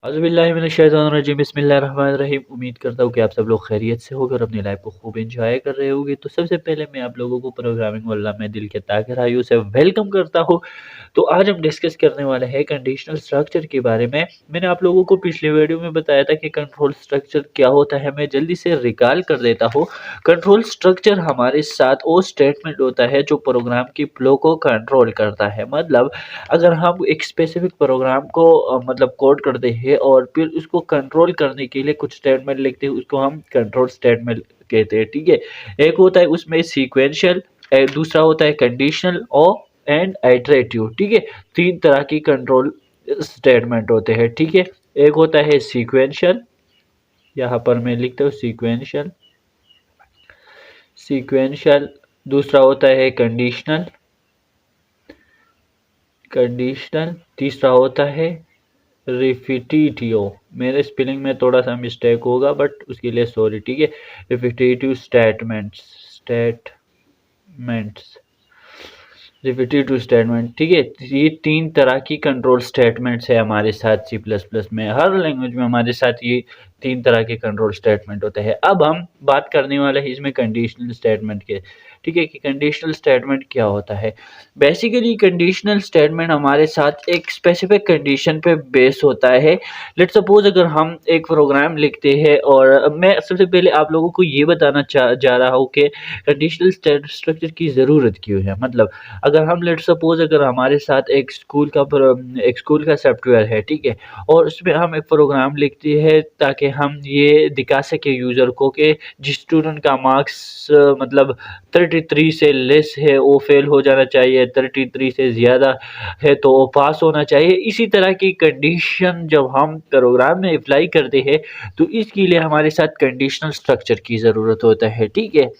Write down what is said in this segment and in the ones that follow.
औज़ुबिल्लाहिमिनश्शैतानिर्रजीम बिस्मिल्लाहिर्रहमानिर्रहीम। उम्मीद करता हूँ कि आप सब लोग खैरियत से होकर अपनी लाइफ को खूब एंजॉय कर रहे होंगे। तो सबसे पहले मैं आप लोगों को प्रोग्रामिंग वल्लाह में दिल के तहे गहराइयों से वेलकम करता हूँ। तो आज हम डिस्कस करने वाले हैं कंडीशनल स्ट्रक्चर के बारे में। मैंने आप लोगों को पिछले वीडियो में बताया था कि कंट्रोल स्ट्रक्चर क्या होता है। मैं जल्दी से रिकॉल कर देता हूँ। कंट्रोल स्ट्रक्चर हमारे साथ वो स्टेटमेंट होता है जो प्रोग्राम की फ्लो को कंट्रोल करता है। मतलब अगर हम एक स्पेसिफिक प्रोग्राम को मतलब कोड करते हैं और फिर उसको कंट्रोल करने के लिए कुछ स्टेटमेंट लिखते हैं, उसको हम कंट्रोल स्टेटमेंट कहते हैं। ठीक है, एक होता है उसमें सीक्वेंशियल, दूसरा होता है कंडीशनल और एंड आइटरेटिव। ठीक है, तीन तरह की कंट्रोल स्टेटमेंट होते हैं। ठीक है, एक होता है सीक्वेंशियल, यहाँ पर मैं लिखता हूँ सीक्वेंशियल सीक्वेंशियल। दूसरा होता है कंडीशनल कंडीशनल। तीसरा होता है रिपीटिटिव। मेरे स्पेलिंग में थोड़ा सा मिस्टेक होगा बट उसके लिए सॉरी। ठीक है, रिपीटिटिव स्टेटमेंट्स रिपीटिटिव स्टेटमेंट। ठीक है, ये तीन तरह की कंट्रोल स्टेटमेंट्स है हमारे साथ सी प्लस प्लस में। हर लैंग्वेज में हमारे साथ ये तीन तरह के कंट्रोल स्टेटमेंट होते हैं। अब हम बात करने वाले हैं इसमें कंडीशनल स्टेटमेंट के। ठीक है, कि कंडीशनल स्टेटमेंट क्या होता है। बेसिकली कंडीशनल स्टेटमेंट हमारे साथ एक स्पेसिफिक कंडीशन पे बेस होता है। लेट्स सपोज अगर हम एक प्रोग्राम लिखते हैं, और मैं सबसे पहले आप लोगों को ये बताना जा रहा हूँ कि कंडीशनल स्ट्रक्चर की ज़रूरत क्यों है। मतलब अगर हम लेट्स सपोज अगर हमारे साथ एक स्कूल का सॉफ्टवेयर है। ठीक है, और उसमें हम एक प्रोग्राम लिखते हैं ताकि हम ये दिखा सके यूज़र को कि जिस स्टूडेंट का मार्क्स मतलब 33 से लेस है वो फेल हो जाना चाहिए, 33 से ज़्यादा है तो वो पास होना चाहिए। इसी तरह की कंडीशन जब हम प्रोग्राम में अप्लाई करते हैं तो इसके लिए हमारे साथ कंडीशनल स्ट्रक्चर की ज़रूरत होता है। ठीक है,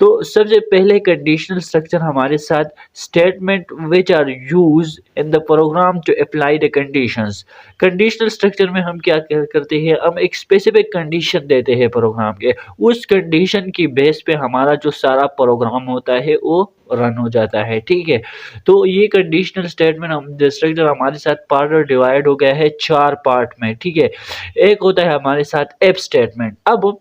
तो सबसे पहले कंडीशनल स्ट्रक्चर हमारे साथ statement which are use in the program to apply the conditions. Conditional structure में हम क्या करते हैं, हम एक स्पेसिफिक कंडीशन देते हैं प्रोग्राम के। उस कंडीशन की बेस पे हमारा जो सारा प्रोग्राम होता है वो रन हो जाता है। ठीक है, तो ये कंडीशनल स्टेटमेंट हम स्ट्रक्चर हमारे साथ पार्ट डिवाइड हो गया है चार पार्ट में। ठीक है, एक होता है हमारे साथ एफ स्टेटमेंट। अब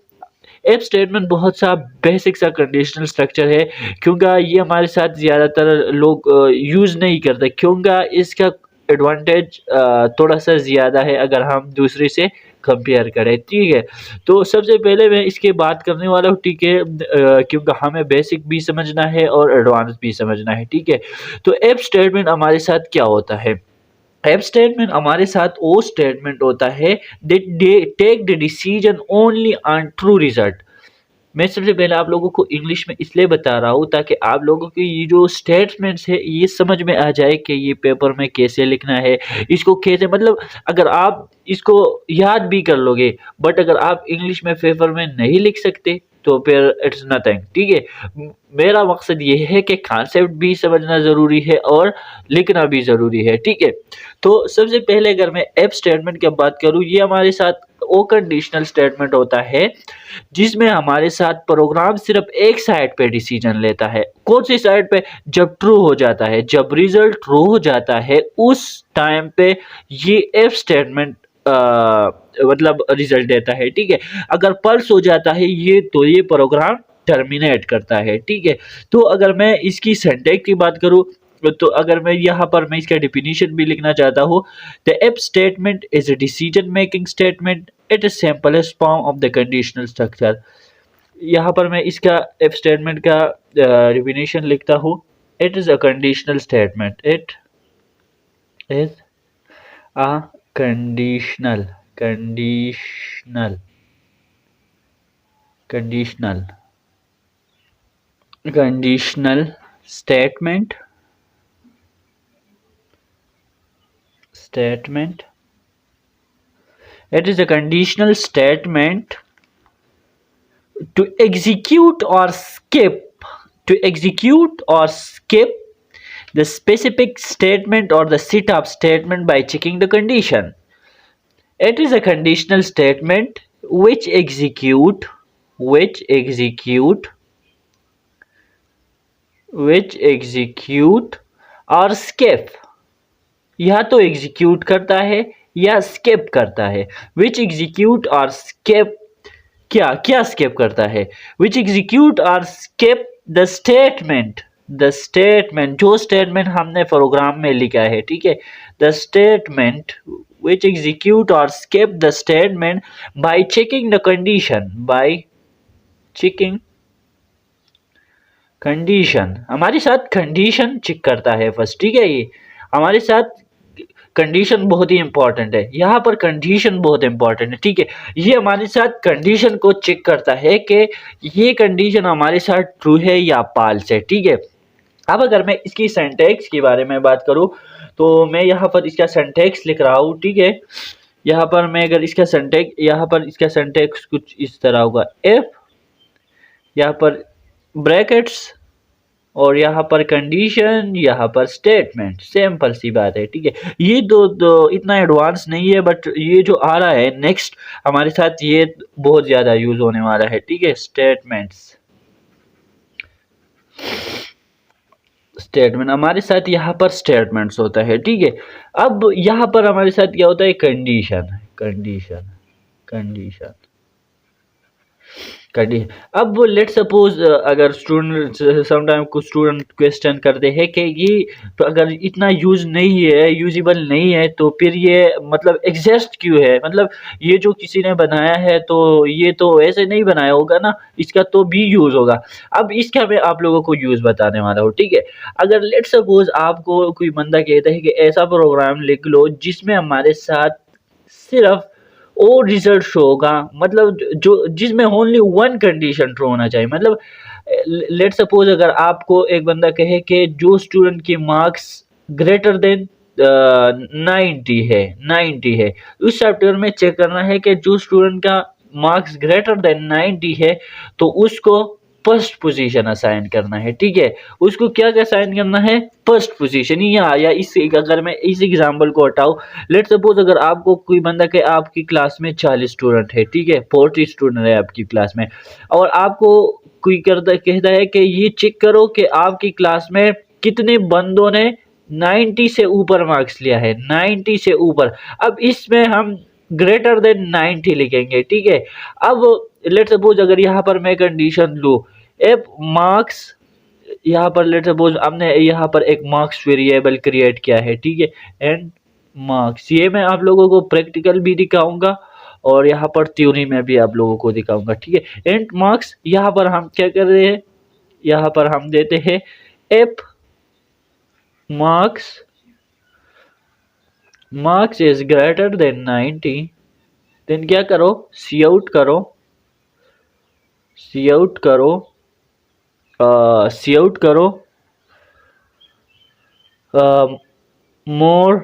इफ स्टेटमेंट बहुत सा बेसिक सा कंडीशनल स्ट्रक्चर है, क्योंकि ये हमारे साथ ज़्यादातर लोग यूज़ नहीं करते, क्योंकि इसका एडवांटेज थोड़ा सा ज़्यादा है अगर हम दूसरे से कंपेयर करें। ठीक है, तो सबसे पहले मैं इसके बात करने वाला हूँ। ठीक है, क्योंकि हमें बेसिक भी समझना है और एडवांस भी समझना है। ठीक है, तो इफ स्टेटमेंट हमारे साथ क्या होता है। एफ स्टेटमेंट हमारे साथ वो स्टेटमेंट होता है that they take the decision only on true result. मैं सबसे पहले आप लोगों को इंग्लिश में इसलिए बता रहा हूँ ताकि आप लोगों की ये जो स्टेटमेंट्स है ये समझ में आ जाए कि ये पेपर में कैसे लिखना है, इसको कैसे मतलब अगर आप इसको याद भी कर लोगे बट अगर आप इंग्लिश में पेपर में नहीं लिख सकते तो फिर इट्स नथिंग। ठीक है, मेरा मकसद ये है कि कॉन्सेप्ट भी समझना ज़रूरी है और लिखना भी ज़रूरी है। ठीक है, तो सबसे पहले अगर मैं एफ स्टेटमेंट की बात करूँ, ये हमारे साथ वो कंडीशनल स्टेटमेंट होता है जिसमें हमारे साथ प्रोग्राम सिर्फ एक साइड पे डिसीजन लेता है। कौन सी साइड पे, जब ट्रू हो जाता है, जब रिजल्ट ट्रू हो जाता है उस टाइम पे ये इफ स्टेटमेंट मतलब रिजल्ट देता है। ठीक है, अगर पल्स हो जाता है ये तो ये प्रोग्राम टर्मिनेट करता है। ठीक है, तो अगर मैं इसकी सिंटैक्स की बात करूं तो अगर मैं यहाँ पर मैं इसका डेफिनेशन भी लिखना चाहता हूँ, the if statement is a decision making statement, it is simplest form of the conditional structure. यहाँ पर मैं इसका इफ स्टेटमेंट का डेफिनेशन लिखता हूँ। It is a conditional statement, it is a conditional conditional conditional conditional statement it is a conditional statement to execute or skip the specific statement or the set of statement by checking the condition. It is a conditional statement which execute or skip, या तो execute करता है या skip करता है। विच execute और skip, क्या क्या स्किप करता है? विच एग्जीक्यूट और skip the statement, the statement, जो स्टेटमेंट हमने प्रोग्राम में लिखा है, ठीक है, the statement which execute or skip the statement by checking the condition, by checking condition. हमारे साथ कंडीशन चेक करता है फर्स्ट, ठीक है। ये हमारे साथ कंडीशन बहुत ही इंपॉर्टेंट है, यहाँ पर कंडीशन बहुत इंपॉर्टेंट है, ठीक है। ये हमारे साथ कंडीशन को चेक करता है कि ये कंडीशन हमारे साथ ट्रू है या फॉल्स है, ठीक है। अब अगर मैं इसकी सिंटैक्स के बारे में बात करूँ तो मैं यहाँ पर इसका सिंटैक्स लिख रहा हूँ, ठीक है। यहाँ पर मैं अगर इसका सिंटैक्स, यहाँ पर इसका सिंटैक्स कुछ इस तरह होगा, इफ, यहाँ पर ब्रैकेट्स और यहाँ पर कंडीशन, यहाँ पर स्टेटमेंट, सिंपल सी बात है, ठीक है। ये दो इतना एडवांस नहीं है, बट ये जो आ रहा है नेक्स्ट हमारे साथ ये बहुत ज़्यादा यूज होने वाला है, ठीक है। स्टेटमेंट्स, स्टेटमेंट हमारे साथ यहाँ पर स्टेटमेंट्स होता है, ठीक है। अब यहाँ पर हमारे साथ क्या होता है? Condition, condition, condition, condition. अब लेट सपोज अगर स्टूडेंट समटाइम कुछ स्टूडेंट क्वेश्चन करते हैं कि ये तो अगर इतना यूज नहीं है, यूजेबल नहीं है, तो फिर ये मतलब एग्जिस्ट क्यों है? मतलब ये जो किसी ने बनाया है तो ये तो ऐसे नहीं बनाया होगा ना, इसका तो भी यूज होगा। अब इसका मैं आप लोगों को यूज बताने वाला हूँ, ठीक है। अगर लेट सपोज आपको कोई बंदा कहता है कि ऐसा प्रोग्राम लिख लो जिसमें हमारे साथ सिर्फ और रिजल्ट शो होगा, मतलब जो जिसमें ओनली वन कंडीशन ट्रू होना चाहिए। मतलब लेट सपोज अगर आपको एक बंदा कहे कि जो स्टूडेंट के मार्क्स ग्रेटर देन 90 है, 90 है, उस सॉफ्टवेयर में चेक करना है कि जो स्टूडेंट का मार्क्स ग्रेटर देन 90 है तो उसको फर्स्ट पोजीशन असाइन करना है, ठीक है। उसको क्या असाइन करना है? First position. यहाँ या इस, अगर मैं इस एग्जांपल को हटाऊं, लेट सपोज अगर आपको कोई बंदा के आपकी क्लास में 40 स्टूडेंट है, ठीक है, 40 स्टूडेंट है आपकी क्लास में, और आपको कोई कहता है कि ये चेक करो कि आपकी क्लास में कितने बंदों ने 90 से ऊपर मार्क्स लिया है, 90 से ऊपर। अब इसमें हम ग्रेटर देन 90 लिखेंगे, ठीक है। अब लेट सपोज अगर यहाँ पर मैं कंडीशन लूँ, एफ मार्क्स, यहाँ पर लेट सपोज हमने यहाँ पर एक मार्क्स वेरिएबल क्रिएट किया है, ठीक है, एंड मार्क्स। ये मैं आप लोगों को प्रैक्टिकल भी दिखाऊंगा और यहाँ पर थ्योरी में भी आप लोगों को दिखाऊंगा, ठीक है। एंड मार्क्स, यहाँ पर हम क्या कर रहे हैं? यहाँ पर हम देते हैं if marks, marks is greater than 90, then क्या करो? सी आउट करो, सी आउट करो, सी आउट करो मोर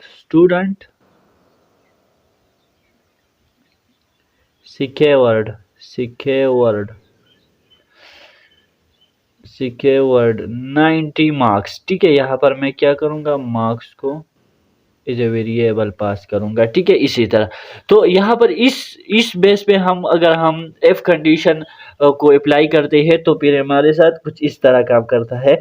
student secured, secured, secured 90 marks, ठीक है। यहाँ पर मैं क्या करूँगा? मार्क्स को इज ए वेरिएबल पास करूंगा, ठीक है। इसी तरह तो यहाँ पर इस बेस पे हम अगर हम एफ कंडीशन को अप्लाई करते हैं तो फिर हमारे साथ कुछ इस तरह काम करता है।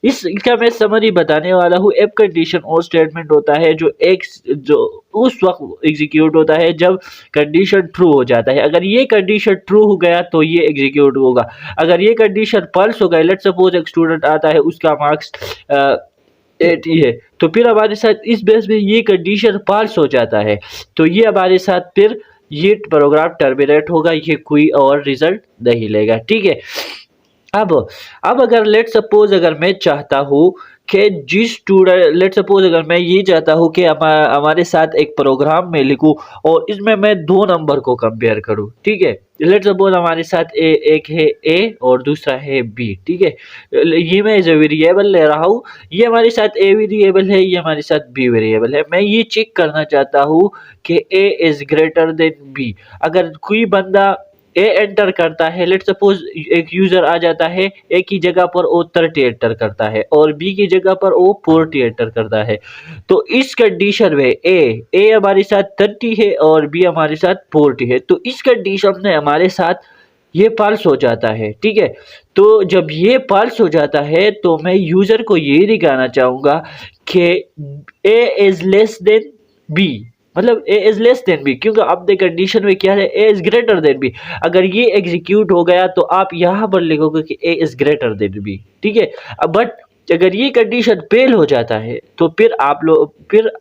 इसका मैं समरी बताने वाला हूँ। एफ कंडीशन वो स्टेटमेंट होता है जो उस वक्त एग्जीक्यूट होता है जब कंडीशन ट्रू हो जाता है। अगर ये कंडीशन ट्रू हो गया तो ये एग्जीक्यूट होगा। अगर ये कंडीशन फॉल्स हो गया, लेट सपोज एक स्टूडेंट आता है उसका मार्क्स 80 है, तो फिर हमारे साथ इस बेस में ये कंडीशन फॉल्स हो जाता है, तो ये हमारे साथ फिर ये प्रोग्राम टर्मिनेट होगा, ये कोई और रिजल्ट नहीं लेगा, ठीक है। अब अगर लेट सपोज अगर मैं चाहता हूँ कि जिस स्टूडेंट, लेट सपोज अगर मैं ये चाहता हूँ कि हमारे साथ एक प्रोग्राम में लिखूँ और इसमें मैं दो नंबर को कंपेयर करूँ, ठीक है। लेट सपोज हमारे साथ एक है ए और दूसरा है बी, ठीक है। ये मैं एज ए वेरिएबल ले रहा हूँ, ये हमारे साथ ए वेरिएबल है, ये हमारे साथ बी वेरिएबल है। मैं ये चेक करना चाहता हूँ कि ए इज ग्रेटर देन बी। अगर कोई बंदा ए एंटर करता है, लेट सपोज एक यूजर आ जाता है, ए की जगह पर वो 30 एंटर करता है और बी की जगह पर वो 40 एंटर करता है, तो इस कंडीशन में ए हमारे साथ 30 है और बी हमारे साथ 40 है, तो इस कंडीशन में हमारे साथ ये फॉल्स हो जाता है, ठीक है। तो जब ये फॉल्स हो जाता है तो मैं यूजर को ये दिखाना चाहूंगा कि ए इज लेस देन बी, मतलब ए इज लेस देन बी, क्योंकि अब द कंडीशन में क्या है, ए इज ग्रेटर देन बी। अगर ये एग्जीक्यूट हो गया तो आप यहां पर लिखोगे कि ए इज ग्रेटर देन बी, ठीक है। अब बट अगर ये कंडीशन फेल हो जाता है तो फिर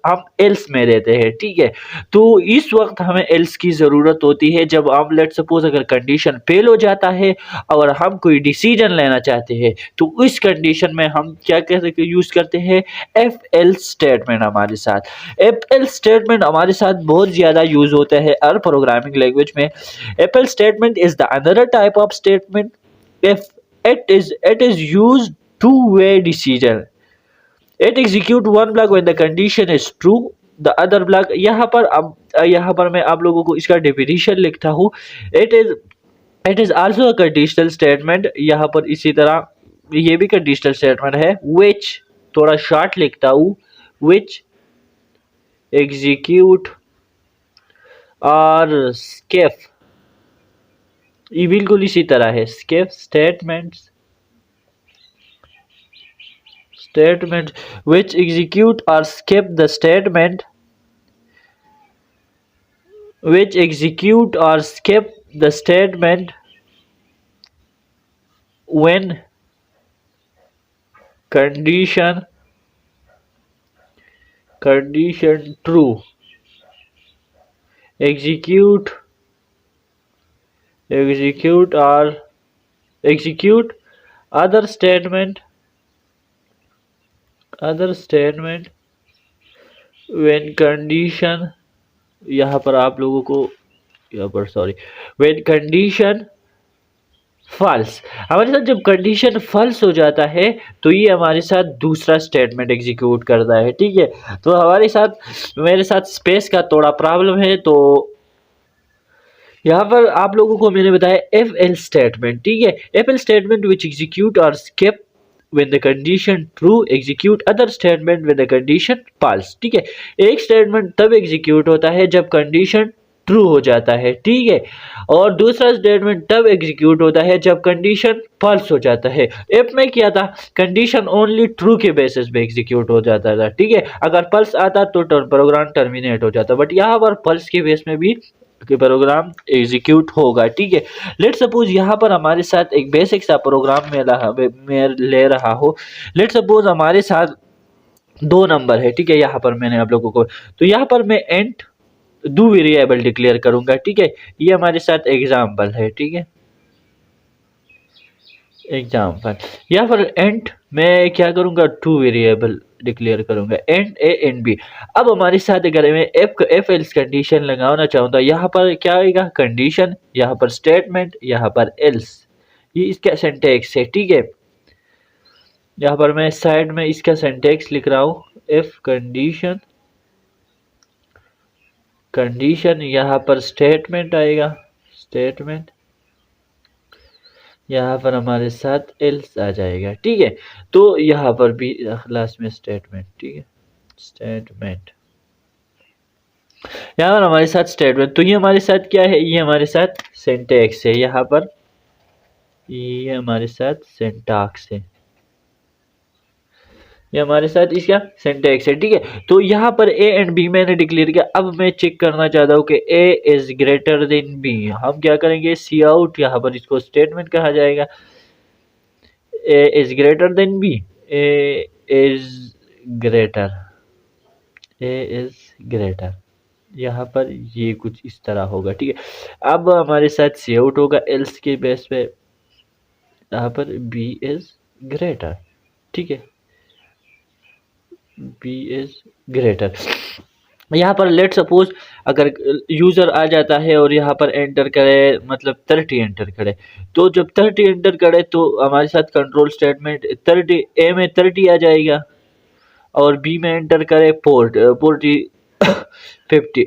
हम एल्स में रहते हैं, ठीक है। तो इस वक्त हमें एल्स की ज़रूरत होती है जब हम लेट सपोज अगर कंडीशन फेल हो जाता है और हम कोई डिसीजन लेना चाहते हैं तो इस कंडीशन में हम क्या कहते यूज़ करते हैं, एफ एल स्टेटमेंट। हमारे साथ एफ एल स्टेटमेंट हमारे साथ बहुत ज़्यादा यूज़ होता है हर प्रोग्रामिंग लैंग्वेज में। F L statement is the another type of statement if it is used two-way decision. It execute one block when the condition is true, the other block। यहाँ पर मैं आप लोगों को इसका डेफिनेशन लिखता हूँ। It is also a conditional statement. यहाँ पर इसी तरह ये भी कंडीशनल स्टेटमेंट है which, थोड़ा शॉर्ट लिखता हूँ, which execute और skip, ये बिल्कुल इसी तरह है। skip statement which execute or skip the statement which execute or skip the statement when condition true, execute or execute other statement when condition, यहाँ पर आप लोगों को when condition फॉल्स। हमारे साथ जब कंडीशन फॉल्स हो जाता है तो ये हमारे साथ दूसरा स्टेटमेंट एग्जीक्यूट करता है, ठीक है। तो मेरे साथ स्पेस का थोड़ा प्रॉब्लम है, तो यहाँ पर आप लोगों को मैंने बताया एफ एल स्टेटमेंट, ठीक है। F L statement which execute और skip when the condition true, execute other statement when the condition false, ठीक है। एक स्टेटमेंट तब एग्जीक्यूट होता है जब कंडीशन ट्रू हो जाता है, ठीक है, और दूसरा स्टेटमेंट तब एग्जीक्यूट होता है जब कंडीशन फॉल्स हो जाता है। इफ में क्या था, कंडीशन ओनली ट्रू के बेसिस पे एग्जीक्यूट हो जाता था, ठीक है। अगर फॉल्स आता तो प्रोग्राम टर्मिनेट हो जाता, बट यहाँ पर फॉल्स के बेस में भी प्रोग्राम एग्जीक्यूट होगा, ठीक है। लेट सपोज यहाँ पर हमारे साथ एक बेसिक सा प्रोग्राम मैं ले रहा हूँ। लेट सपोज हमारे साथ 2 नंबर है, ठीक है। यहाँ पर मैंने आप लोगों को, तो यहाँ पर मैं एंड दो वेरिएबल डिक्लेयर करूंगा, ठीक है। ये हमारे साथ एग्जाम्पल है, ठीक है, एग्जाम्पल। यहाँ पर एंड मैं क्या करूंगा, 2 वेरिएबल डिक्लेयर करूंगा, एंड ए एंड बी। अब हमारे साथ अगर मैं एफ एल्स कंडीशन लगाना चाहूँ तो यहाँ पर क्या आएगा, कंडीशन, यहाँ पर स्टेटमेंट, यहाँ पर एल्स, ये इसका सिंटैक्स है, ठीक है। यहाँ पर मैं साइड में इसका सिंटैक्स लिख रहा हूँ, एफ कंडीशन, यहाँ पर स्टेटमेंट आएगा, स्टेटमेंट, यहाँ पर हमारे साथ एल्स आ जाएगा, ठीक है। तो यहाँ पर भी लास्ट में स्टेटमेंट, ठीक है, स्टेटमेंट, यहाँ पर हमारे साथ स्टेटमेंट। तो ये हमारे साथ क्या है, ये हमारे साथ सिंटैक्स है, यहाँ पर ये हमारे साथ सिंटैक्स है, ये हमारे साथ इसका सिंटैक्स है, ठीक है। तो यहाँ पर ए एंड बी मैंने डिक्लेयर किया। अब मैं चेक करना चाहता हूँ कि ए इज ग्रेटर देन बी। हम क्या करेंगे, सी आउट, यहाँ पर इसको स्टेटमेंट कहा जाएगा। A is greater than B, A is greater, यहाँ पर ये कुछ इस तरह होगा, ठीक है। अब हमारे साथ सी आउट होगा एल्स के बेस पे, यहाँ पर बी इज ग्रेटर, ठीक है, बी इज ग्रेटर। यहाँ पर लेट सपोज अगर यूज़र आ जाता है और यहाँ पर एंटर करे, मतलब 30 एंटर करे, तो जब 30 एंटर करे तो हमारे साथ कंट्रोल स्टेटमेंट 30, ए में 30 आ जाएगा, और बी में एंटर करे 40 50,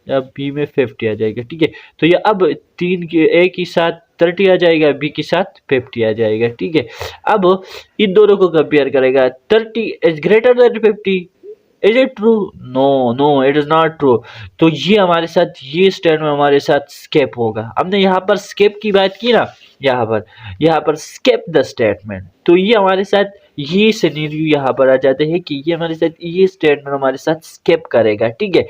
अब बी में 50 आ जाएगा, ठीक है। तो ये अब तीन के ए के साथ 30 आ जाएगा, बी के साथ 50 आ जाएगा, ठीक है। अब इन दोनों को कंपेयर करेगा, 30 is greater than 50, is it true? No no, it is not true. तो ये हमारे साथ, ये स्टेटमेंट हमारे साथ स्किप होगा। हमने यहाँ पर स्किप की बात की ना, यहाँ पर स्किप द स्टेटमेंट, तो ये हमारे साथ ये सिनेरियो यहाँ पर आ जाते हैं कि ये हमारे साथ ये स्टेटमेंट हमारे साथ स्किप करेगा, ठीक है।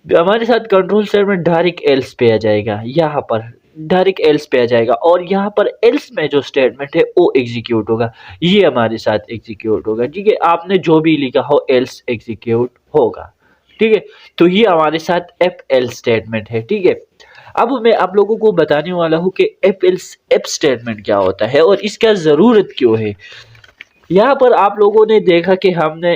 हमारे साथ कंट्रोल स्टेटमेंट डायरेक्ट एल्स पे आ जाएगा, यहाँ पर डायरेक्ट एल्स पे आ जाएगा, और यहाँ पर एल्स में जो स्टेटमेंट है वो एग्जीक्यूट होगा, ये हमारे साथ एग्जीक्यूट होगा, ठीक है। आपने जो भी लिखा हो एल्स एग्जीक्यूट होगा, ठीक है। तो ये हमारे साथ एफ एल स्टेटमेंट है, ठीक है। अब मैं आप लोगों को बताने वाला हूँ कि एफ एल्स एफ स्टेटमेंट क्या होता है और इसका ज़रूरत क्यों है। यहाँ पर आप लोगों ने देखा कि हमने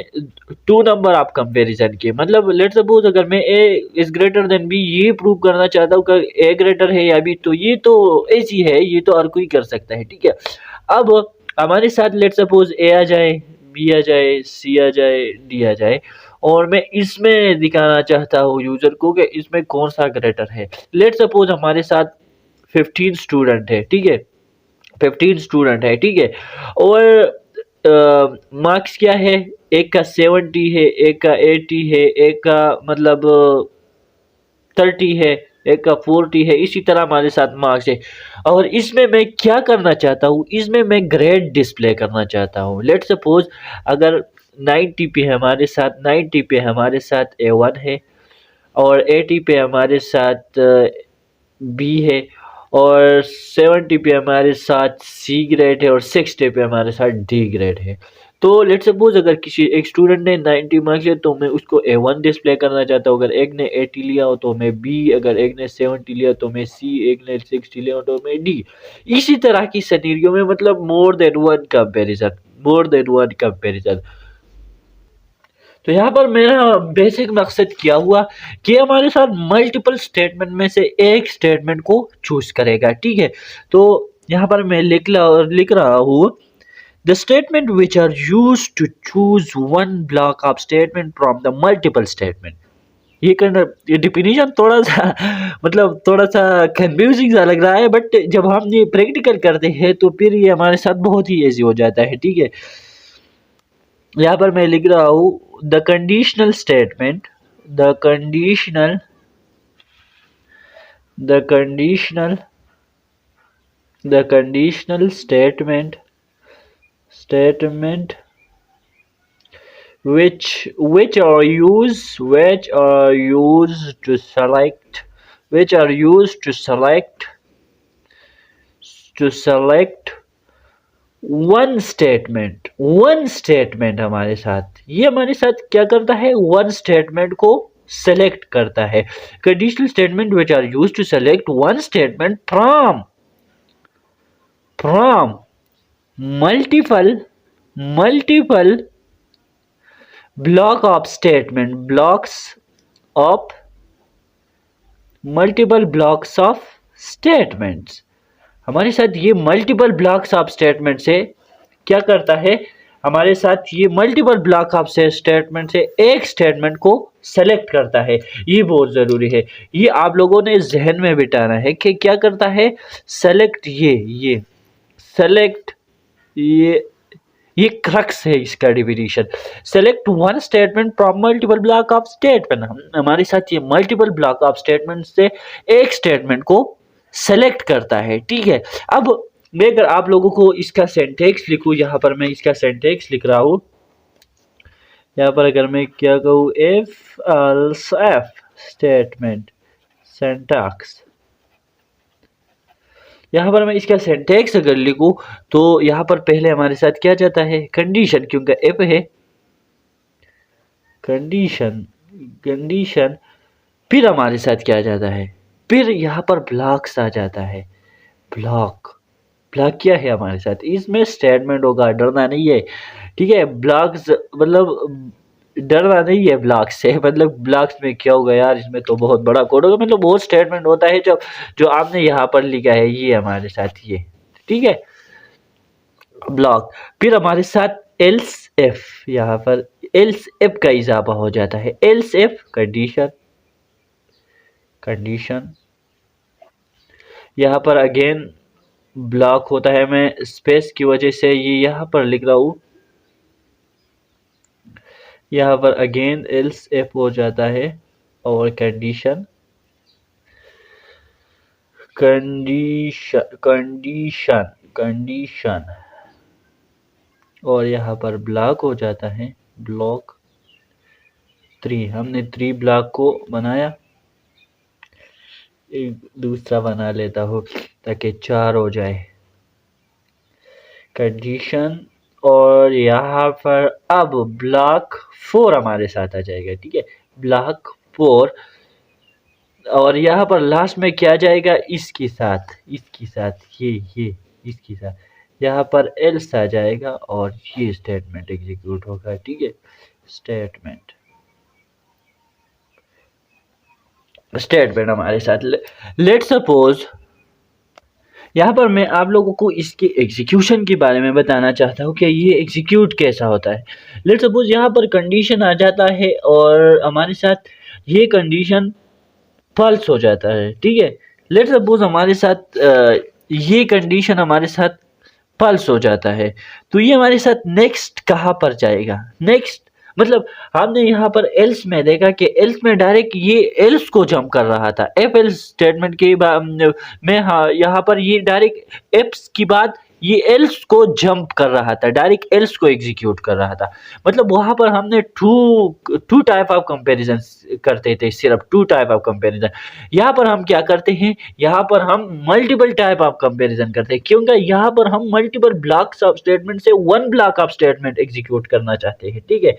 2 नंबर ऑफ कंपैरिजन किए, मतलब लेट्स सपोज अगर मैं ए इज ग्रेटर देन बी ये प्रूव करना चाहता हूँ कि ए ग्रेटर है या बी, तो ये तो ऐसी है, ये तो हर कोई कर सकता है, ठीक है। अब हमारे साथ लेट्स सपोज ए आ जाए, बी आ जाए, सी आ जाए, डी आ जाए, और मैं इसमें दिखाना चाहता हूँ यूजर को कि इसमें कौन सा ग्रेटर है। लेट्स सपोज हमारे साथ 15 स्टूडेंट है, ठीक है, 15 स्टूडेंट है, ठीक है। और मार्क्स क्या है, एक का 70 है, एक का 80 है, एक का मतलब 30 है, एक का 40 है, इसी तरह हमारे साथ मार्क्स है। और इसमें मैं क्या करना चाहता हूँ, इसमें मैं ग्रेड डिस्प्ले करना चाहता हूँ। लेट्स सपोज अगर 90 पे हमारे साथ, 90 पे हमारे साथ A1 है, और 80 पे हमारे साथ बी है, और 70 पे हमारे साथ सी ग्रेड है, और 60 पे हमारे साथ डी ग्रेड है। तो लेट्स सपोज अगर किसी एक स्टूडेंट ने 90 मार्क्स लिया तो मैं उसको A1 डिस्प्ले करना चाहता हूँ, अगर एक ने 80 लिया हो तो मैं बी, अगर एक ने 70 लिया तो मैं सी, एक ने 60 लिया हो तो मैं डी। इसी तरह की सिनेरियो में मतलब more than one comparison, more than one comparison. तो यहाँ पर मेरा बेसिक मकसद क्या हुआ कि हमारे साथ मल्टीपल स्टेटमेंट में से एक स्टेटमेंट को चूज करेगा, ठीक है। तो यहाँ पर मैं लिख रहा हूँ the statement which are use to choose one block of statement from the multiple statement. ये करना, ये डिफिनीशन थोड़ा सा मतलब थोड़ा सा कंफ्यूजिंग सा लग रहा है, बट जब हम ये प्रैक्टिकल करते हैं तो फिर ये हमारे साथ बहुत ही ईजी हो जाता है, ठीक है। यहाँ पर मैं लिख रहा हूँ the conditional statement, the conditional the conditional the conditional statement which are used to select which are used to select one statement हमारे साथ, ये हमारे साथ क्या करता है, वन स्टेटमेंट को सेलेक्ट करता है। Conditional statement which are use to select one statement from multiple block of statement, multiple blocks of statements. हमारे साथ ये मल्टीपल ब्लॉक्स ऑफ स्टेटमेंट से क्या करता है, हमारे साथ ये मल्टीपल ब्लॉक ऑफ स्टेटमेंट से एक स्टेटमेंट को सेलेक्ट करता है। ये बहुत ज़रूरी है, ये आप लोगों ने जहन में बिठाना है कि क्या करता है, सेलेक्ट, ये सेलेक्ट, ये क्रक्स है इसका definition. Select one statement from multiple block of statement, हमारे साथ ये मल्टीपल ब्लॉक ऑफ स्टेटमेंट से एक स्टेटमेंट को सेलेक्ट करता है, ठीक है। अब मैं अगर आप लोगों को इसका सेंटेक्स लिखूं, यहाँ पर मैं इसका सेंटेक्स लिख रहा हूँ। यहाँ पर अगर मैं क्या कहूँ, if else F statement syntax, यहाँ पर मैं इसका सेंटेक्स अगर लिखूं तो यहाँ पर पहले हमारे साथ क्या जाता है, कंडीशन, क्योंकि इफ है कंडीशन, फिर हमारे साथ क्या जाता है, फिर यहाँ पर ब्लॉक्स आ जाता है। ब्लॉक क्या है हमारे साथ, इसमें स्टेटमेंट होगा, डरना नहीं है, ठीक है। ब्लॉक्स मतलब डरना नहीं है ब्लॉक्स से, मतलब ब्लॉक्स में क्या होगा यार, इसमें तो बहुत बड़ा कोड होगा, मतलब बहुत स्टेटमेंट होता है जो आपने यहाँ पर लिखा है, ये हमारे साथ ये, ठीक है, ब्लॉक। फिर हमारे साथ एल्स एफ, यहाँ पर एल्स एफ का इजाफा हो जाता है, एल्स एफ कंडीशन, यहाँ पर अगेन ब्लॉक होता है, मैं स्पेस की वजह से ये यहाँ पर लिख रहा हूँ यहाँ पर अगेन एल्स इफ हो जाता है और कंडीशन कंडीशन और यहाँ पर ब्लॉक हो जाता है ब्लॉक 3। हमने 3 ब्लॉक को बनाया, एक दूसरा बना लेता हूँ ताकि 4 हो जाए कंडीशन। और यहाँ पर अब ब्लॉक 4 हमारे साथ आ जाएगा, ठीक है, ब्लॉक 4। और यहाँ पर लास्ट में क्या जाएगा, इसके साथ ये इसके साथ यहाँ पर एल्स आ जाएगा और ये स्टेटमेंट एग्जीक्यूट होगा, ठीक है। स्टेटमेंट हमारे साथ लेट सपोज यहाँ पर मैं आप लोगों को इसके एग्जीक्यूशन के बारे में बताना चाहता हूँ कि ये एग्जीक्यूट कैसा होता है। लेट सपोज यहाँ पर कंडीशन आ जाता है और हमारे साथ ये कंडीशन फॉल्स हो जाता है, ठीक है। लेट सपोज हमारे साथ ये कंडीशन हमारे साथ फॉल्स हो जाता है, तो ये हमारे साथ नेक्स्ट कहाँ पर जाएगा, नेक्स्ट मतलब हमने यहाँ पर एल्स में देखा कि एल्स में डायरेक्ट ये एल्स को जंप कर रहा था, एफ एल्स स्टेटमेंट के में हाँ यहाँ पर ये डायरेक्ट एप्स की बाद ये एल्स को जंप कर रहा था, डायरेक्ट एल्स को एग्जीक्यूट कर रहा था। मतलब वहां पर हमने टू टाइप ऑफ कंपैरिजन करते थे, सिर्फ 2 टाइप ऑफ कंपैरिजन। यहाँ पर हम क्या करते हैं, यहाँ पर हम मल्टीपल टाइप ऑफ कंपैरिजन करते हैं, क्योंकि यहाँ पर हम मल्टीपल ब्लॉक्स ऑफ स्टेटमेंट से 1 ब्लॉक ऑफ स्टेटमेंट एग्जीक्यूट करना चाहते हैं, ठीक है।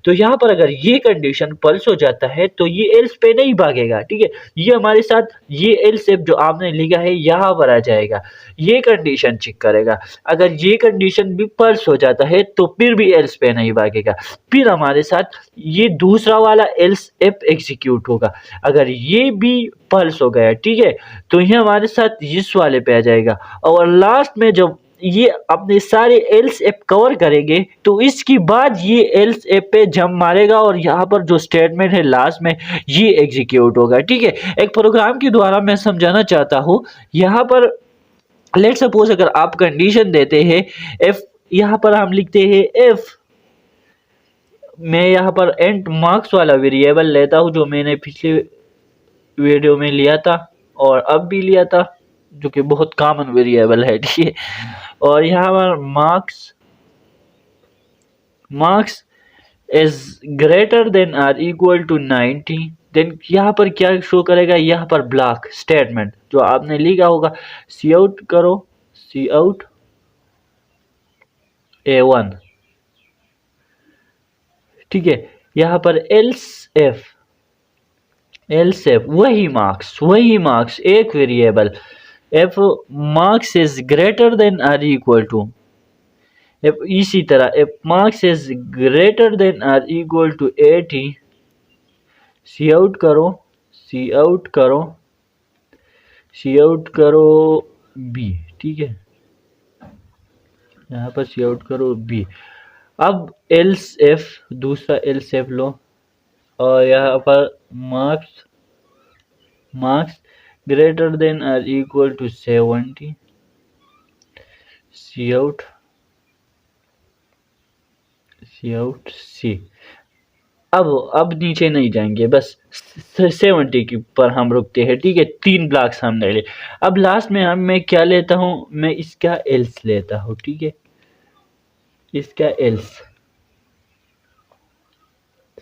तो यहाँ पर अगर ये कंडीशन पल्स हो जाता है तो ये एल्स पे नहीं भागेगा, ठीक है। ये हमारे साथ ये एल्स जो आपने लिखा है यहाँ पर आ जाएगा, ये कंडीशन चेक करेगा। अगर ये कंडीशन भी पल्स हो जाता है तो फिर भी एल्स पे नहीं भागेगा, फिर हमारे साथ ये दूसरा वाला एल्स इफ एग्जीक्यूट होगा। अगर ये भी पल्स हो गया, ठीक है, तो ये हमारे साथ इस वाले पे आ जाएगा। और लास्ट में जब ये अपने सारे एल्स एप कवर करेंगे तो इसके बाद ये एल्स एप पे जंप मारेगा और यहाँ पर जो स्टेटमेंट है लास्ट में ये एग्जीक्यूट होगा, ठीक है। एक प्रोग्राम के द्वारा मैं समझाना चाहता हूँ। यहाँ पर लेट सपोज अगर आप कंडीशन देते हैं एफ, यहाँ पर हम लिखते हैं एफ, मैं यहाँ पर एंड मार्क्स वाला वेरिएबल लेता हूँ जो मैंने पिछले वीडियो में लिया था और अब भी लिया था, जो कि बहुत कॉमन वेरिएबल है, ठीक है। और यहाँ पर marks is greater than or equal to 90, then यहाँ पर क्या शो करेगा, यहाँ पर ब्लॉक स्टेटमेंट जो आपने लिखा होगा, सी आउट करो, सी आउट A1, ठीक है। यहाँ पर एल्स एफ वही मार्क्स एक variable if marks is greater than or equal to, इसी तरह if marks is greater than or equal to 80, cout करो बी, ठीक है। यहाँ पर सी आउट करो बी। अब एल्स एफ, दूसरा एल्स एफ लो और यहाँ पर marks greater than or equal to 70, cout C. अब नीचे नहीं जाएंगे, बस 70 की पर हम रुकते हैं, ठीक है। 3 ब्लॉक्स हमने ले। अब लास्ट में मैं क्या लेता हूँ, मैं इसका एल्स लेता हूँ, ठीक है, इसका एल्स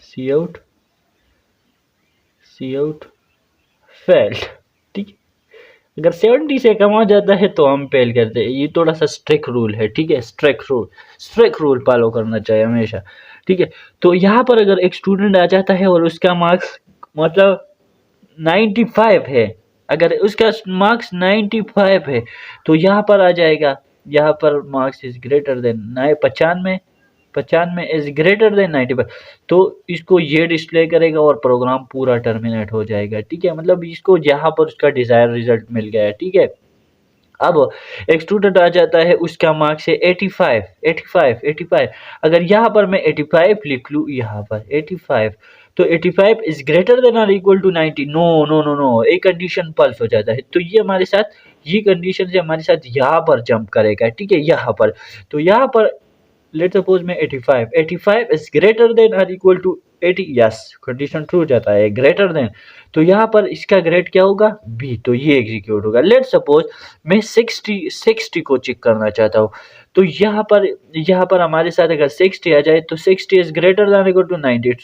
सी आउट फेल्ड, ठीक है। अगर 70 से कम हो जाता है तो हम फेल करते हैं। ये थोड़ा सा स्ट्रिक्ट रूल है, ठीक है, स्ट्रिक्ट रूल फॉलो करना चाहिए हमेशा, ठीक है। तो यहाँ पर अगर एक स्टूडेंट आ जाता है और उसका मार्क्स मतलब 95 है, अगर उसका मार्क्स 95 है तो यहाँ पर आ जाएगा, यहाँ पर marks is greater then 95 is greater then 95, तो इसको ये डिस्प्ले करेगा और प्रोग्राम पूरा टर्मिनेट हो जाएगा, ठीक है। मतलब इसको यहाँ पर उसका डिजायर रिजल्ट मिल गया, ठीक है। अब एक स्टूडेंट आ जाता है, उसका मार्क्स है 85, अगर यहाँ पर मैं 85 लिख लूँ, यहाँ पर 85, तो 85 इज ग्रेटर देन और इक्वल टू 90, नो, एक कंडीशन पल्स हो जाता है। तो ये हमारे साथ ये कंडीशन से हमारे साथ यहाँ पर जंप करेगा, ठीक है, यहाँ पर। तो यहाँ पर लेट्स सपोज मैं 85 इज ग्रेटर देन और equal to 80, yes condition true जाता है, ग्रेटर देन, तो यहाँ पर इसका ग्रेड क्या होगा, बी, तो ये एग्जीक्यूट होगा। लेट्स सपोज मैं 60 को चेक करना चाहता हूँ, तो यहाँ पर हमारे साथ अगर 60 आ जाए तो 60 is greater than equal to 90,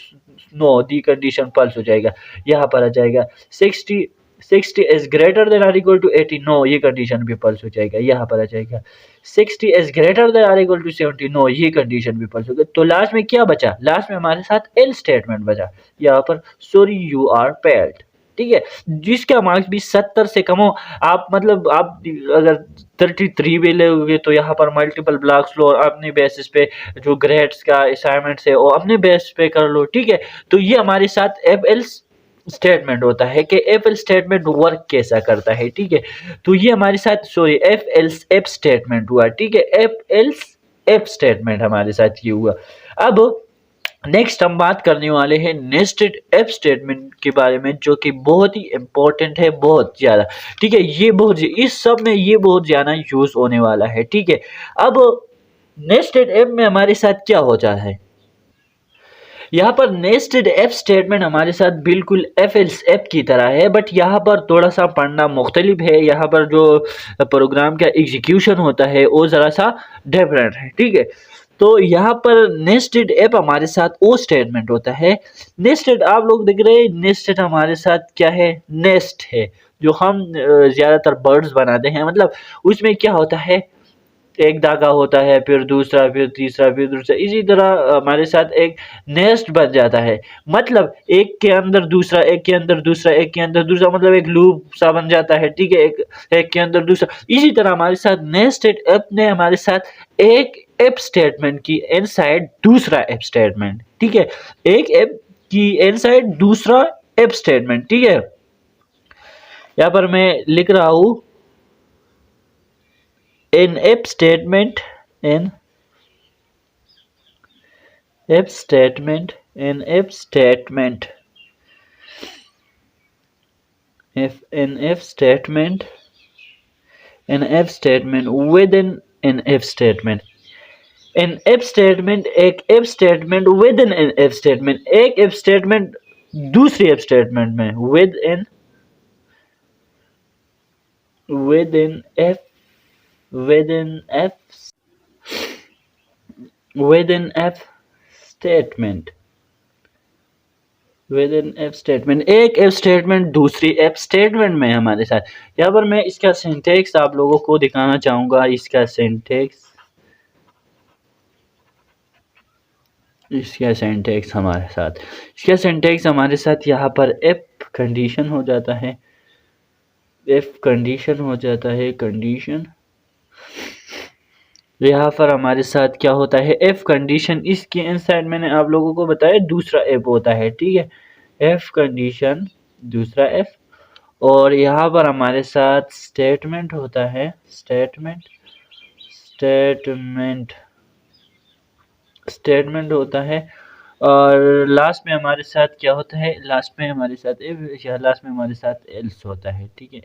no, the condition false हो जाएगा। यहाँ पर आ जाएगा 60 is greater than or equal to 80, no, ये कंडीशन भी फॉल्स हो जाएगा। यहाँ पर आ जाएगा 60 is greater than or equal to 70, no, ये कंडीशन भी फॉल्स हो गया। तो लास्ट में क्या बचा, लास्ट में हमारे साथ एल स्टेटमेंट बचा, यहाँ पर सॉरी यू आर फेल्ड, ठीक है, जिसका मार्क्स भी 70 से कम हो। आप मतलब आप अगर 33 भी लोगे तो यहाँ पर मल्टीपल ब्लॉक्स लो, अपने बेसिस पे जो ग्रेड्स का असाइनमेंट्स है वो अपने बेसिस पे कर लो, ठीक है। तो ये हमारे साथ एफ एल स्टेटमेंट होता है कि एफ एल स्टेटमेंट वर्क कैसा करता है, ठीक है। तो ये हमारे साथ सॉरी एफ स्टेटमेंट हुआ, ठीक है, एफ स्टेटमेंट हमारे साथ ये हुआ। अब नेक्स्ट हम बात करने वाले हैं नेस्टेड एफ स्टेटमेंट के बारे में, जो कि बहुत ही इंपॉर्टेंट है, बहुत ज़्यादा, ठीक है। ये बहुत इस सब में ये बहुत ज़्यादा यूज़ होने वाला है, ठीक है। अब नेस्टेड एफ में हमारे साथ क्या होता है, यहाँ पर नेस्टेड एफ स्टेटमेंट हमारे साथ बिल्कुल एफ की तरह है, बट यहाँ पर थोड़ा सा पढ़ना मुख्तलिफ है। यहाँ पर जो प्रोग्राम का एग्जीक्यूशन होता है वो ज़रा सा डिफरेंट है, ठीक है। तो यहाँ पर नेस्टेड एप हमारे साथ वो स्टेटमेंट होता है। नेस्टेड आप लोग देख रहे हैं, नेस्टेड हमारे साथ क्या है, नेस्ट है, जो हम ज़्यादातर बर्ड्स बनाते हैं, मतलब उसमें क्या होता है, एक धागा होता है, फिर दूसरा, फिर तीसरा, फिर दूसरा, इसी तरह हमारे साथ एक नेस्ट बन जाता है। मतलब एक के अंदर दूसरा, एक के अंदर दूसरा, एक के अंदर दूसरा, मतलब एक लूप सा बन जाता है, ठीक है, एक के अंदर दूसरा। इसी तरह हमारे साथ नेस्टेड एप ने हमारे साथ एक एप स्टेटमेंट की इनसाइड दूसरा एप स्टेटमेंट, ठीक है, एक एप की इनसाइड दूसरा एप स्टेटमेंट, ठीक है। यहाँ पर मैं लिख रहा हूँ an if statement an if statement an if statement if an if statement an if statement within an if statement an if statement एक if statement within an if statement, एक if statement दूसरी if statement में within f within f statement एक F statement दूसरी F statement में हमारे साथ। यहाँ पर मैं इसका सिंटेक्स आप लोगों को दिखाना चाहूँगा। इसका सिंटेक्स हमारे साथ यहाँ पर एफ कंडीशन हो जाता है, कंडीशन यहाँ पर हमारे साथ क्या होता है, एफ कंडीशन, इसके इनसाइड मैंने आप लोगों को बताया दूसरा एफ होता है, ठीक है, एफ कंडीशन दूसरा एफ, और यहाँ पर हमारे साथ स्टेटमेंट होता है, स्टेटमेंट होता है, और लास्ट में हमारे साथ क्या होता है, लास्ट में हमारे साथ इफ, या लास्ट में हमारे साथ एल्स होता है, ठीक है,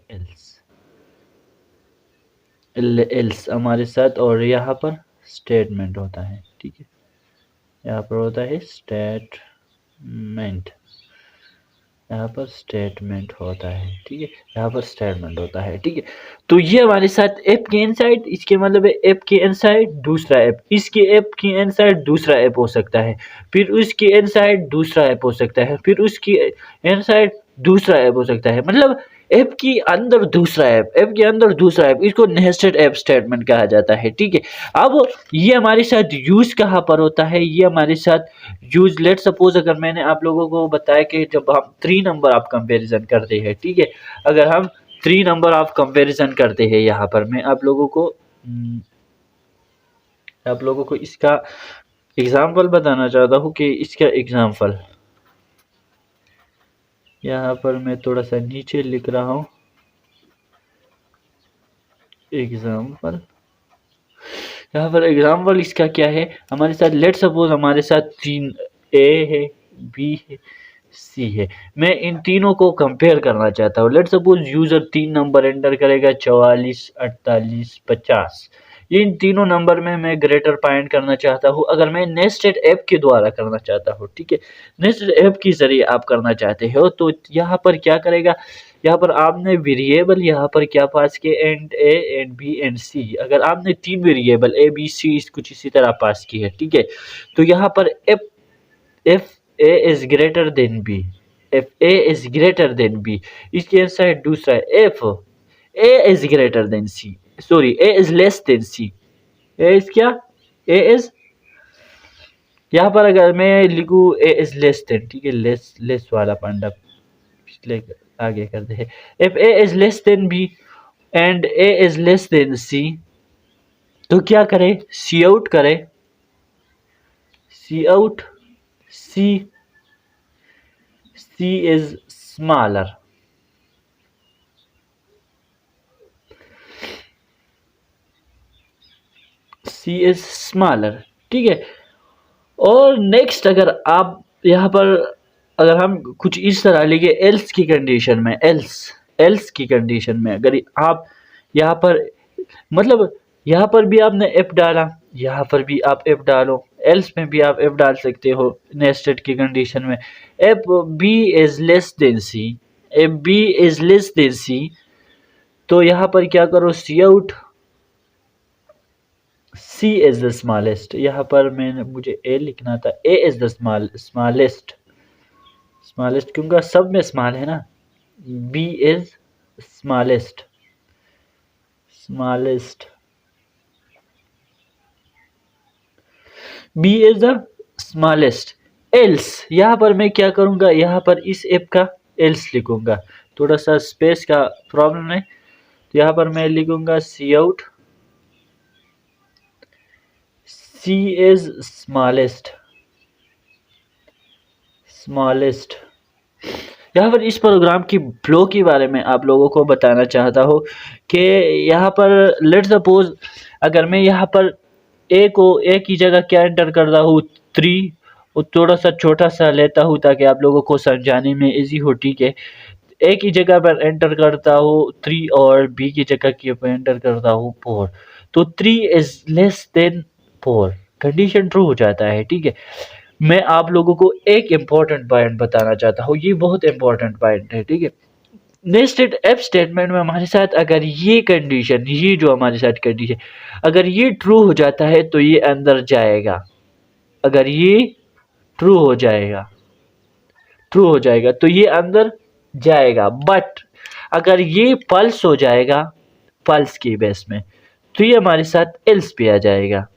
एल्स हमारे साथ, और यहाँ पर स्टेटमेंट होता है, ठीक है, यहाँ पर होता है स्टेटमेंट, यहाँ पर स्टेटमेंट होता है, ठीक है, यहाँ पर स्टेटमेंट होता है, ठीक है। तो ये हमारे साथ एप के इनसाइड, इसके मतलब है एप के इनसाइड दूसरा एप, इसके एप के इनसाइड दूसरा एप हो सकता है, फिर उसके इनसाइड दूसरा एप हो सकता है, फिर उसके इनसाइड दूसरा ऐप हो सकता है, मतलब ऐप के अंदर दूसरा ऐप, ऐप के अंदर दूसरा ऐप, इसको नेस्टेड ऐप स्टेटमेंट कहा जाता है, ठीक है। अब ये हमारे साथ यूज कहाँ पर होता है, ये हमारे साथ यूज, लेट सपोज अगर मैंने आप लोगों को बताया कि जब हम 3 नंबर ऑफ कंपेरिजन करते हैं, ठीक है, अगर हम 3 नंबर ऑफ कंपेरिजन करते हैं, यहाँ पर मैं आप लोगों को इसका एग्जाम्पल बताना चाहता हूँ कि इसका एग्जाम्पल यहाँ पर मैं थोड़ा सा नीचे लिख रहा हूँ, एग्जाम्पल, यहाँ पर एग्जाम्पल इसका क्या है, हमारे साथ लेट सपोज हमारे साथ 3 ए है, बी है, सी है, मैं इन तीनों को कंपेयर करना चाहता हूँ। Let suppose user 3 number enter करेगा, 44, 48, 50, इन तीनों नंबर में मैं ग्रेटर फाइंड करना चाहता हूँ, अगर मैं नेस्टेड ऐप के द्वारा करना चाहता हूँ, ठीक है। नेस्टेड ऐप के जरिए आप करना चाहते हो तो यहाँ पर क्या करेगा, यहाँ पर आपने वेरिएबल यहाँ पर क्या पास किए, and A and B and C. अगर आपने तीन वेरिएबल ए बी सी कुछ इसी तरह पास की है, ठीक है, तो यहाँ पर if a is greater than b, if a is greater than b, इसके आंसर दूसरा है if a is greater than c, sorry a is less than c, a is क्या, a is, यहाँ पर अगर मैं लिखूँ a is less than, ठीक है, लेस वाला पंडा पिछले आगे कर दे, if a is less than b and a is less than c, तो क्या करे, सी आउट करे, सी out c is smaller, c is smaller, ठीक है। और नेक्स्ट अगर आप यहाँ पर अगर हम कुछ इस तरह लिखे एल्स की कंडीशन में, एल्स की कंडीशन में अगर आप यहाँ पर मतलब यहाँ पर भी आपने एफ डाला, यहाँ पर भी आप एफ डालो, एल्स में भी आप एफ डाल सकते हो नेस्टेड की कंडीशन में, if B is less than C, if B is less than C, तो यहाँ पर क्या करो, cout C is the smallest, यहाँ पर मैंने मुझे A लिखना था, A इज द स्मॉलेस्ट क्योंकि सब में स्मॉल है ना, B is smallest, B is the smallest. Else यहाँ पर मैं क्या करूँगा, यहाँ पर इस एप का एल्स लिखूँगा, थोड़ा सा स्पेस का प्रॉब्लम है, तो यहाँ पर मैं लिखूँगा सी आउट C is smallest। यहाँ पर इस प्रोग्राम की फ्लो के बारे में आप लोगों को बताना चाहता हूँ कि यहाँ पर लेट सपोज अगर मैं यहाँ पर ए को ए की जगह क्या एंटर करता हूँ 3, और थोड़ा सा छोटा सा लेता हूँ ताकि आप लोगों को समझाने में इजी हो, ठीक है। ए की जगह पर एंटर करता हूँ 3 और बी की जगह के पर एंटर करता हूँ 4, तो 3 is less then 4, condition true हो जाता है, ठीक है। मैं आप लोगों को एक इम्पॉर्टेंट पॉइंट बताना चाहता हूँ, ये बहुत इम्पॉर्टेंट पॉइंट है, ठीक है। नेस्टेड एफ स्टेटमेंट में हमारे साथ अगर ये कंडीशन, ये जो हमारे साथ कंडीशन अगर ये ट्रू हो जाता है तो ये अंदर जाएगा, अगर ये ट्रू हो जाएगा तो ये अंदर जाएगा, बट अगर ये पल्स हो जाएगा पल्स के बेस में तो ये हमारे साथ एल्स पे आ जाएगा,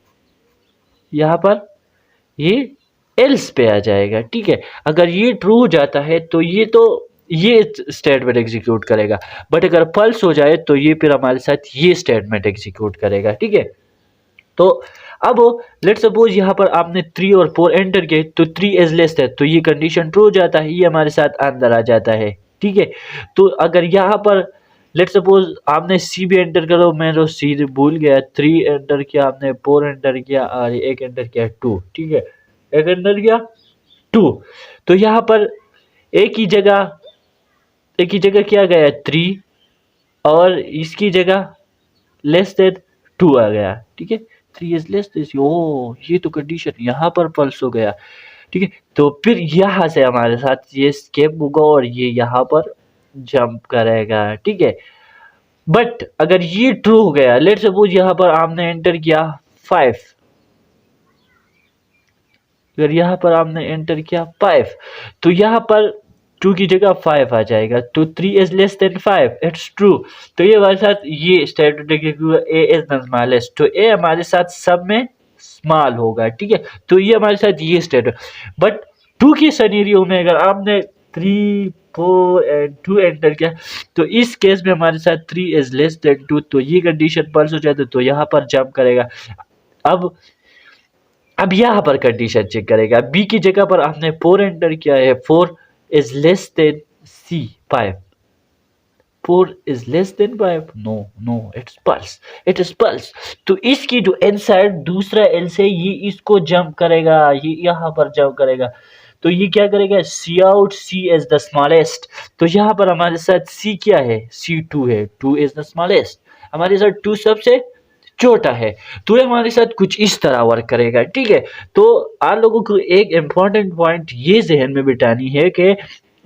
यहाँ पर ये एल्स पे आ जाएगा, ठीक है। अगर ये ट्रू हो जाता है तो ये स्टेटमेंट एग्जीक्यूट करेगा, बट अगर पल्स हो जाए तो ये फिर हमारे साथ ये स्टेटमेंट एग्जीक्यूट करेगा, ठीक है। तो अब लेट्स सपोज यहाँ पर आपने 3 और 4 एंटर किए तो 3 इज लेस है, तो ये कंडीशन ट्रू हो जाता है, ये हमारे साथ अंदर आ जाता है, ठीक है। तो अगर यहाँ पर लेट्स सपोज आपने सी भी एंटर करो, मैं तो सी भूल गया, 3 एंटर किया आपने, 4 एंटर किया और एक एंटर किया 2, ठीक है, एक एंटर किया 2, तो यहाँ पर एक ही जगह क्या गया 3 और इसकी जगह लेस देन 2 आ गया, ठीक है, 3 इज लेस देन, ओ ये तो कंडीशन यहाँ पर पल्स हो गया, ठीक है। तो फिर यहाँ से हमारे साथ ये स्केप होगा और ये यहाँ पर जंप करेगा, ठीक है। बट अगर ये ट्रू हो गया, लेट सपोज यहाँ पर आपने एंटर किया 5, अगर यहाँ पर आपने एंटर किया 5 तो यहाँ पर 2 की जगह 5 आ जाएगा, तो 3 is less than 5, it's true. तो ये हमारे साथ ये statement A is the smallest, तो ए हमारे साथ सब में स्मॉल होगा, ठीक है। तो ये हमारे साथ ये स्टेटमेंट, बट 2 की सिनेरियो में अगर आपने 3 4 एंड 2 एंटर किया तो इस केस में हमारे साथ 3 इज लेस देन 2, तो ये कंडीशन पल्स हो जाती है, तो यहाँ पर जंप करेगा। अब यहाँ पर कंडीशन चेक करेगा, बी की जगह पर आपने 4 एंटर किया है, 4 is less than C 5, 4 is less than 5, no it is false. तो इसकी जो आंसर दूसरा एल्स है ये इसको जंप करेगा, ये यहाँ पर जंप करेगा, तो ये क्या करेगा, cout C is the smallest, तो यहाँ पर हमारे साथ सी क्या है, C2 है, 2 इज द स्मॉलेस्ट, हमारे साथ 2 सबसे छोटा है, तो ये हमारे साथ कुछ इस तरह वर्क करेगा, ठीक है। तो आप लोगों को एक इम्पॉर्टेंट पॉइंट ये ज़हन में बिठानी है कि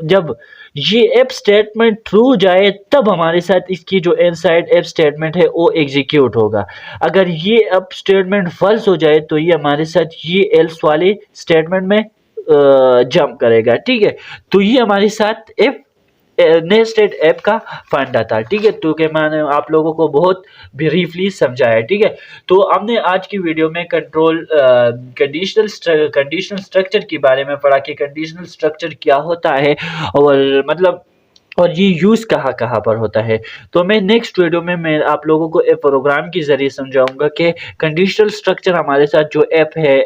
जब ये इफ स्टेटमेंट ट्रू जाए तब हमारे साथ इसकी जो इनसाइड इफ स्टेटमेंट है वो एग्जीक्यूट होगा। अगर ये इफ स्टेटमेंट फॉल्स हो जाए तो ये हमारे साथ ये एल्स वाले स्टेटमेंट में जंप करेगा, ठीक है। तो ये हमारे साथ इफ नेस्टेड ऐप का फंडा था, ठीक है। तो कि मैंने आप लोगों को बहुत ब्रीफली समझाया, ठीक है। तो हमने आज की वीडियो में कंडीशनल स्ट्रक्चर के बारे में पढ़ा कि कंडीशनल स्ट्रक्चर क्या होता है और मतलब और ये यूज़ कहाँ-कहाँ पर होता है। तो मैं नेक्स्ट वीडियो में मैं आप लोगों को एक प्रोग्राम के ज़रिए समझाऊँगा कि कंडीशनल स्ट्रक्चर हमारे साथ जो एफ है,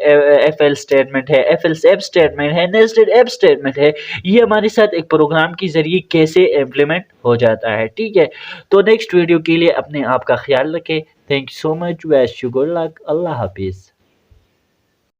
एफ एल स्टेटमेंट है, एफ एल्स एफ स्टेटमेंट है, नेस्टेड एफ स्टेटमेंट है, ये हमारे साथ एक प्रोग्राम के ज़रिए कैसे इम्प्लीमेंट हो जाता है, ठीक है। तो नेक्स्ट वीडियो के लिए अपने आप का ख़्याल रखें। Thank you so much, wish you good luck, अल्लाह हाफ़िज़।